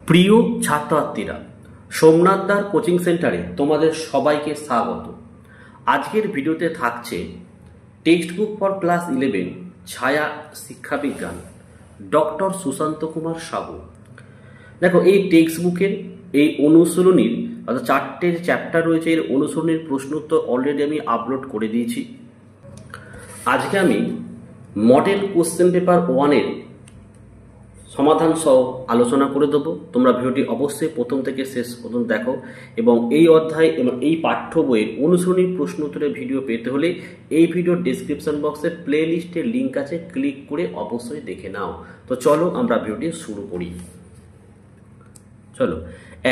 প্রিয় ছাত্রছাত্রীরা, সোমনাথদার কোচিং সেন্টারে তোমাদের সবাইকে স্বাগত। আজকের ভিডিওতে থাকছে টেক্সট বুক ফর ক্লাস 11 ছায়া শিক্ষাবিজ্ঞান, ডক্টর সুশান্ত কুমার সাহু। দেখো, এই টেক্সট বুকের এই অনুশীলনীর অর্থাৎ 4টে চ্যাপ্টার রয়েছে, এর অনুশীলনীর প্রশ্ন উত্তর অলরেডি আমি আপলোড করে দিয়েছি। আজকে আমি মডেল কোশ্চেন পেপার 1-এর সমাধান সহ আলোচনা করে দেবো। তোমরা ভিডিওটি অবশ্যই প্রথম থেকে শেষ পর্যন্ত দেখো এবং এই অধ্যায় এবং এই পাঠ্য বইয়ের অনুশীলনী প্রশ্ন উত্তরের ভিডিও পেতে হলে এই ভিডিওর ডেসক্রিপশন বক্সে প্লে লিস্টের লিঙ্ক আছে, ক্লিক করে অবশ্যই দেখে নাও। তো চলো আমরা ভিডিওটি শুরু করি। চলো,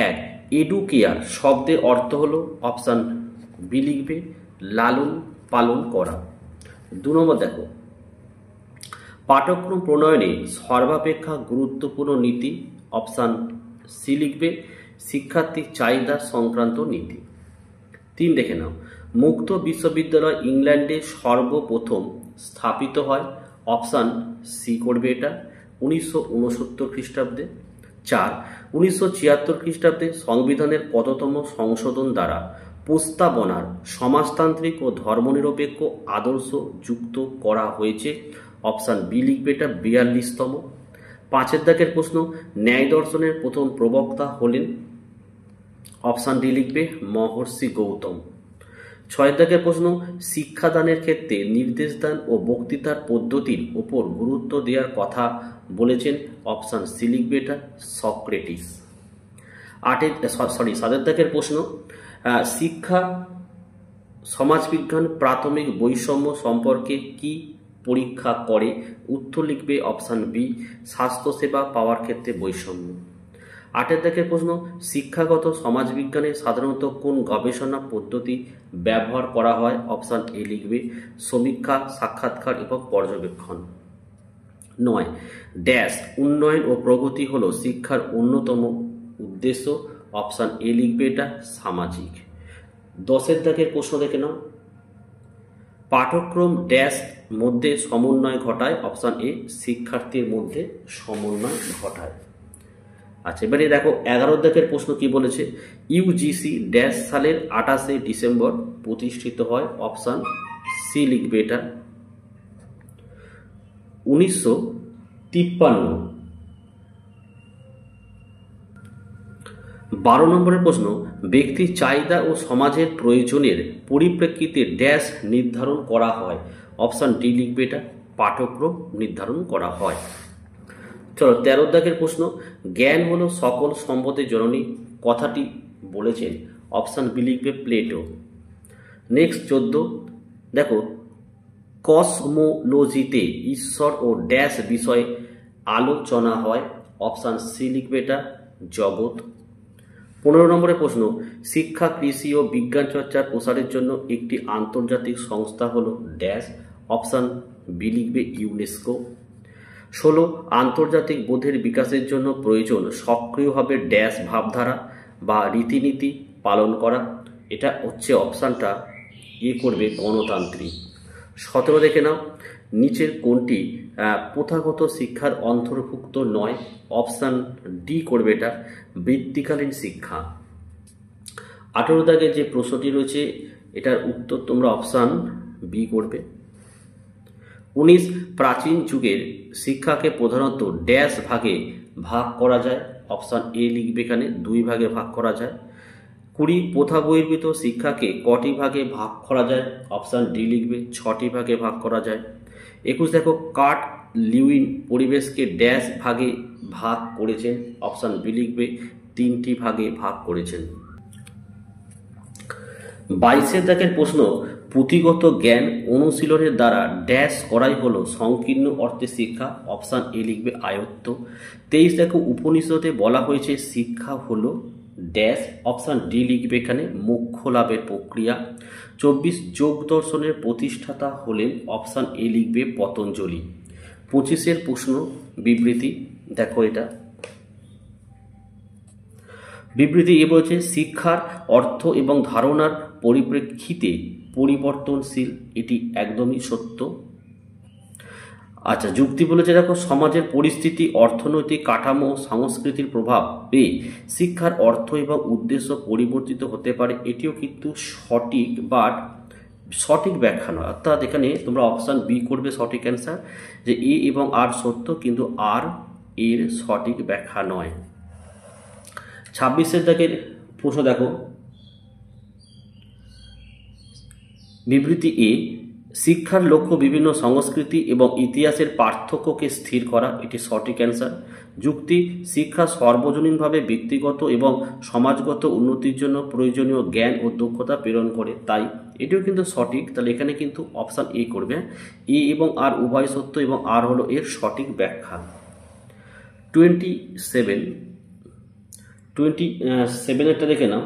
1, এডুকেয়ার শব্দের অর্থ হলো অপশান বি লিখবে লালন পালন করা। 2 নম্বর দেখো, পাঠ্যক্রম প্রণয়নে সর্বাপেক্ষা গুরুত্বপূর্ণ নীতি অপশান সি লিখবে শিক্ষার্থীর চাহিদা সংক্রান্ত নীতি। 3 দেখে নাও, মুক্ত বিশ্ববিদ্যালয় ইংল্যান্ডে সর্বপ্রথম স্থাপিত হয় অপশান সি করবে এটা 1969 খ্রিস্টাব্দে। 4, 1976 খ্রিস্টাব্দে সংবিধানের কততম সংশোধন দ্বারা প্রস্তাবনার সমাজতান্ত্রিক ও ধর্মনিরপেক্ষ আদর্শ যুক্ত করা হয়েছে অপশান বি লিখবে এটা 42তম। 5 দাগের প্রশ্ন, ন্যায় দর্শনের প্রথম প্রবক্তা হলেন অপশান ডি লিখবে মহর্ষি গৌতম। 6 দাগের প্রশ্ন, শিক্ষাদানের ক্ষেত্রে নির্দেশদান ও বক্তৃতার পদ্ধতির উপর গুরুত্ব দেওয়ার কথা বলেছেন অপশান সি লিখবে এটা সক্রেটিস। 7 দাগের প্রশ্ন, শিক্ষা সমাজবিজ্ঞান প্রাথমিক বৈষম্য সম্পর্কে কি পরীক্ষা করে? উত্তর লিখবে অপশান বি স্বাস্থ্যসেবা পাওয়ার ক্ষেত্রে বৈষম্য। 8 দাগের প্রশ্ন, শিক্ষাগত সমাজবিজ্ঞানে সাধারণত কোন গবেষণা পদ্ধতি ব্যবহার করা হয়? অপশান এ লিখবে সমীক্ষা, সাক্ষাৎকার এবং পর্যবেক্ষণ। 9, ড্যাশ উন্নয়ন ও প্রগতি হলো শিক্ষার অন্যতম উদ্দেশ্য অপশান এ লিখবে এটা সামাজিক। 10 দাগের প্রশ্ন দেখে নাও, পাঠ্যক্রম ড্যাশ মধ্যে সমন্বয় ঘটায় অপশান এ শিক্ষার্থীর মধ্যে সমন্বয় ঘটায়। আচ্ছা, এবারে দেখো 11 দাগের প্রশ্ন কি বলেছে, ইউজিসি ড্যাশ সালের 28শে ডিসেম্বর প্রতিষ্ঠিত হয় অপশান সি লিখবে এটা 1953। 12 নম্বরের প্রশ্ন, ব্যক্তির চাহিদা ও সমাজের প্রয়োজনের পরিপ্রেক্ষিতে ড্যাশ নির্ধারণ করা হয় অপশান ডি লিখবে এটা পাঠ্যক্রম নির্ধারণ করা হয়। চলো, 13 দাগের প্রশ্ন, জ্ঞান হলো সকল সম্পদের জননী কথাটি বলেছেন অপশান বি লিখবে প্লেটো। নেক্সট 14 দেখো, কসমোলজিতে ঈশ্বর ও ড্যাশ বিষয়ে আলোচনা হয় অপশান সি লিখবে এটা জগৎ। 15 নম্বরের প্রশ্ন, শিক্ষা কৃষি ও বিজ্ঞান চর্চার প্রসারের জন্য একটি আন্তর্জাতিক সংস্থা হলো ড্যাশ অপশান বি লিখবে ইউনেস্কো। 16, আন্তর্জাতিক বোধের বিকাশের জন্য প্রয়োজন সক্রিয়ভাবে ড্যাশ ভাবধারা বা রীতিনীতি পালন করা, এটা হচ্ছে অপশানটা এ করবে গণতান্ত্রিক। 17 দেখে নাও, নিচের কোনটি প্রথাগত শিক্ষার অন্তর্ভুক্ত নয়? অপশান ডি করবে এটা বৃত্তিকালীন শিক্ষা। 18 দাগে যে প্রশ্নটি রয়েছে এটার উত্তর তোমরা অপশান বি করবে। 19, প্রাচীন যুগের শিক্ষাকে প্রধানত ড্যাশ ভাগে ভাগ করা যায় অপশান এ লিখবে এখানে 2 ভাগে ভাগ করা যায়। 20, প্রথা বহির্ভূত শিক্ষাকে কটি ভাগে ভাগ করা যায়? অপশান ডি লিখবে 6টি ভাগে ভাগ করা যায়। 21 দেখো, কার্ট লিউইন পরিবেশকে ড্যাশ ভাগে ভাগ করেছেন অপশান বি লিখবে 3টি ভাগে ভাগ করেছেন। 22 দাগের প্রশ্ন, পুঁথিগত জ্ঞান অনুশীলনের দ্বারা ড্যাশ করাই হলো সংকীর্ণ অর্থে শিক্ষা অপশান এ লিখবে আয়ত্ত। 23 দেখো, উপনিষদে বলা হয়েছে শিক্ষা হলো ড্যাশ অপশান ডি লিখবে এখানে মোক্ষ লাভের প্রক্রিয়া। 24, যোগ দর্শনের প্রতিষ্ঠাতা হলেন অপশান এ লিখবে পতঞ্জলি। 25 প্রশ্ন, বিবৃতি দেখো, এটা বিবৃতি এ বলছে শিক্ষার অর্থ এবং ধারণার পরিপ্রেক্ষিতে পরিবর্তনশীল, এটি একদমই সত্য। আচ্ছা, যুক্তি বলেছে দেখো, সমাজের পরিস্থিতি, অর্থনৈতিক কাঠামো, সংস্কৃতির প্রভাবে শিক্ষার অর্থ এবং উদ্দেশ্য পরিবর্তিত হতে পারে। এটিও কিন্তু সঠিক, বাট সঠিক ব্যাখ্যা নয়। অর্থাৎ এখানে তোমরা অপশান বি করবে সঠিক অ্যান্সার, যে এ এবং আর সত্য, কিন্তু আর এর সঠিক ব্যাখ্যা নয়। 26 দাগের প্রশ্ন দেখো, বিবৃতি এ, শিক্ষার লক্ষ্য বিভিন্ন সংস্কৃতি এবং ইতিহাসের পার্থক্যকে স্থির করা, এটি সঠিক অ্যান্সার। যুক্তি, শিক্ষা সর্বজনীনভাবে ব্যক্তিগত এবং সমাজগত উন্নতির জন্য প্রয়োজনীয় জ্ঞান ও দক্ষতা প্রেরণ করে, তাই এটিও কিন্তু সঠিক। তাহলে এখানে কিন্তু অপশান এ করবে, এ এবং আর উভয় সত্য এবং আর হলো এর সঠিক ব্যাখ্যা। 27 একটা দেখে নাও।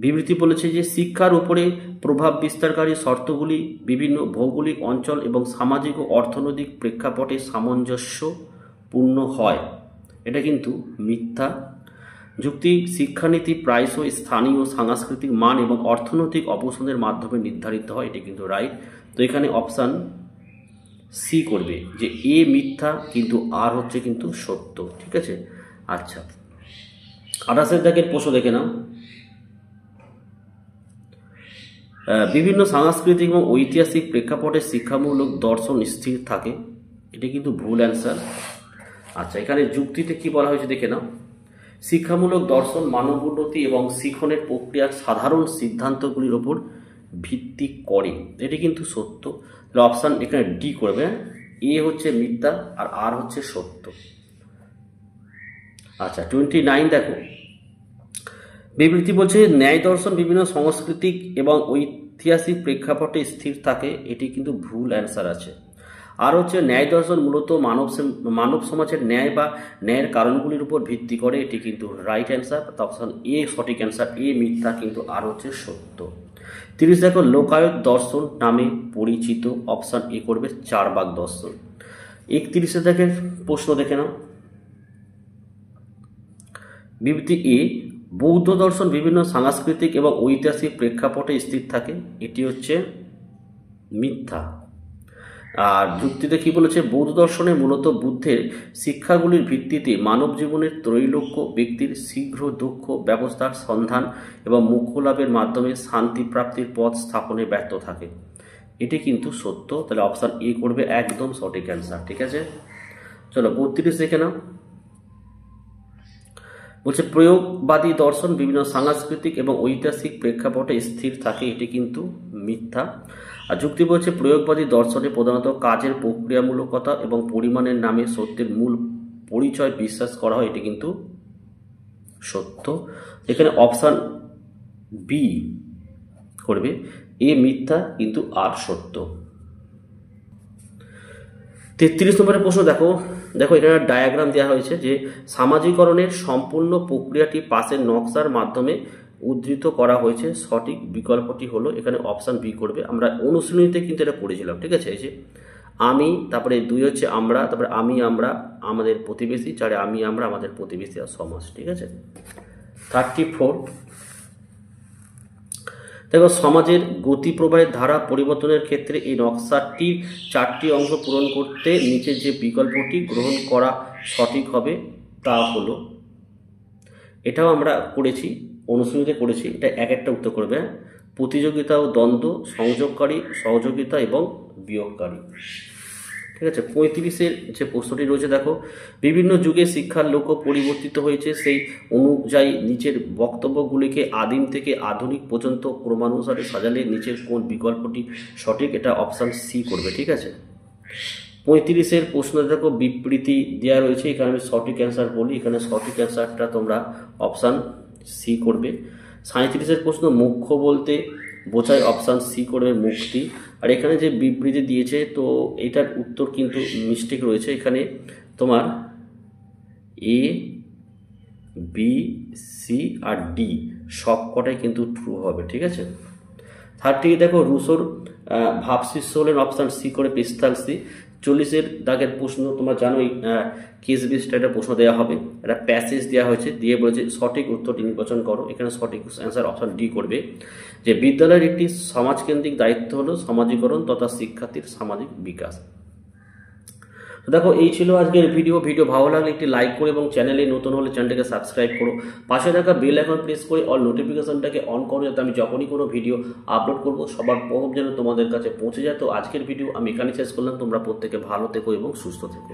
বিবৃতি বলেছে যে শিক্ষার উপরে প্রভাব বিস্তারকারী শর্তগুলি বিভিন্ন ভৌগোলিক অঞ্চল এবং সামাজিক ও অর্থনৈতিক প্রেক্ষাপটে সামঞ্জস্যপূর্ণ হয়, এটা কিন্তু মিথ্যা। যুক্তি, শিক্ষানীতি প্রায়শই স্থানীয় সাংস্কৃতিক মান এবং অর্থনৈতিক অবস্থানের মাধ্যমে নির্ধারিত হয়, এটি কিন্তু রাইট। তো এখানে অপশান সি করবে, যে এ মিথ্যা কিন্তু আর হচ্ছে কিন্তু সত্য, ঠিক আছে। আচ্ছা, 28 দাগের প্রশ্ন দেখে নাও। বিভিন্ন সাংস্কৃতিক এবং ঐতিহাসিক প্রেক্ষাপটে শিক্ষামূলক দর্শন স্থির থাকে, এটি কিন্তু ভুল অ্যান্সার। আচ্ছা, এখানে যুক্তিতে কি বলা হয়েছে দেখে নাও। শিক্ষামূলক দর্শন মানব উন্নতি এবং শিক্ষণের প্রক্রিয়ার সাধারণ সিদ্ধান্তগুলির ওপর ভিত্তি করে, এটি কিন্তু সত্য। তাহলে অপশান এখানে ডি করবে, এ হচ্ছে মিথ্যা আর আর হচ্ছে সত্য। আচ্ছা, 29 দেখো। বিবৃতি বলছে ন্যায় দর্শন বিভিন্ন সাংস্কৃতিক এবং ঐতিহাসিক প্রেক্ষাপটে স্থির থাকে, এটি কিন্তু ভুল অ্যান্সার আছে। আর হচ্ছে ন্যায় দর্শন মূলত মানব সমাজের ন্যায় বা ন্যায়ের কারণগুলির উপর ভিত্তি করে, এটি কিন্তু রাইট অ্যান্সার। অপশান এ সঠিক অ্যান্সার, এ মিথ্যা কিন্তু আর হচ্ছে সত্য। 30 দেখো, লোকায়ত দর্শন নামে পরিচিত, অপশান এ করবে চারবাক দর্শন। 31 দেখে প্রশ্ন দেখে নাও। বিবৃতি এ, বৌদ্ধ দর্শন বিভিন্ন সাংস্কৃতিক এবং ঐতিহাসিক প্রেক্ষাপটে স্থির থাকে, এটি হচ্ছে মিথ্যা। আর যুক্তিতে কি বলেছে, বৌদ্ধ দর্শনে মূলত বুদ্ধের শিক্ষাগুলির ভিত্তিতে মানব জীবনের ত্রৈলোক্য ব্যক্তির শীঘ্র দক্ষ ব্যবস্থার সন্ধান এবং মোক্ষ লাভের মাধ্যমে শান্তি প্রাপ্তির পথ স্থাপনে ব্যর্থ থাকে, এটি কিন্তু সত্য। তাহলে অপশান এ করবে একদম সঠিক অ্যান্সার, ঠিক আছে। চলো 32 দেখে নাও। বলছে প্রয়োগবাদী দর্শন বিভিন্ন সাংস্কৃতিক এবং ঐতিহাসিক প্রেক্ষাপটে স্থির থাকে, এটি কিন্তু মিথ্যা। আর যুক্তি বলছে প্রয়োগবাদী দর্শনে প্রধানত কাজের প্রক্রিয়ামূলকতা এবং পরিমাণের নামে সত্যের মূল পরিচয় বিশ্বাস করা হয়, এটি কিন্তু সত্য। এখানে অপশান বি করবে, এ মিথ্যা কিন্তু আর সত্য। 33 নম্বরের প্রশ্ন দেখো। এখানে ডায়াগ্রাম দেওয়া হয়েছে যে সামাজিকরণের সম্পূর্ণ প্রক্রিয়াটি পাশের নকশার মাধ্যমে উদ্ধৃত করা হয়েছে, সঠিক বিকল্পটি হলো এখানে অপশান বি করবে। আমরা অনুশীলনীতে কিন্তু এটা পড়েছিলাম, ঠিক আছে। এই যে আমি, তারপরে 2 হচ্ছে আমরা, তারপরে আমি আমরা আমাদের প্রতিবেশী, 4 আমি আমরা আমাদের প্রতিবেশী আর সমাজ, ঠিক আছে। 34 দেখো, সমাজের গতি প্রবাহের ধারা পরিবর্তনের ক্ষেত্রে এই নকশাটির 4টি অংশ পূরণ করতে নিচে যে বিকল্পটি গ্রহণ করা সঠিক হবে তা হলো, এটাও আমরা করেছি, অনুশীলনীতে করেছি, এটা এক একটা উত্তর করবে। প্রতিযোগিতা ও দ্বন্দ্ব, সংযোগকারী, সহযোগিতা এবং বিয়োগকারী, ঠিক আছে। 35-এর যে প্রশ্নটি রয়েছে দেখো, বিভিন্ন যুগে শিক্ষার লক্ষ্য পরিবর্তিত হয়েছে, সেই অনুযায়ী নিচের বক্তব্যগুলিকে আদিম থেকে আধুনিক পর্যন্ত ক্রমানুসারে সাজালে নিচের কোন বিকল্পটি সঠিক, এটা অপশান সি করবে, ঠিক আছে। 35-এর প্রশ্ন দেখো, বিবৃতি দেওয়া রয়েছে, এখানে আমি সঠিক অ্যান্সার বলি, এখানে সঠিক অ্যান্সারটা তোমরা অপশান সি করবে। 37-এর প্রশ্ন, মুখ্য বলতে বোঝায়, অপশান সি করবে মুক্তি। আর এখানে যে বিবৃতি দিয়েছে, তো এটার উত্তর কিন্তু মিস্টেক রয়েছে, এখানে তোমার এ, বি, সি আর ডি সব কটাই কিন্তু ট্রু হবে, ঠিক আছে। 30 দেখো, রুশোর ভাবশিষ্য হলেন, অপশান সি করে পিস্তালসি। 40-এর দাগের প্রশ্ন তোমরা জানোই, কেস বেসড একটা প্রশ্ন দেওয়া হবে, একটা প্যাসেজ দেওয়া হয়েছে, দিয়ে বলেছে সঠিক উত্তরটি নির্বাচন করো। এখানে সঠিক অ্যান্সার অপশন ডি করবে, যে বিদ্যালয়ের একটি সমাজকেন্দ্রিক দায়িত্ব হলো সমাজীকরণ তথা শিক্ষার্থীর সামাজিক বিকাশ। দেখো এই ছিল আজকের ভিডিও ভালো লাগলে একটি লাইক করো এবং চ্যানেলে নতুন হলে চ্যানেলটাকে সাবস্ক্রাইব করো, পাশে থাকা বেল আইকন প্রেস করে অল নোটিফিকেশনটাকে অন করো, যাতে আমি যখনই কোনো ভিডিও আপলোড করব সবার প্রথম যেন তোমাদের কাছে পৌঁছে যায়। তো আজকের ভিডিও আমি এখানে শেষ করলাম, তোমরা প্রত্যেকে ভালো থেকো এবং সুস্থ থেকো।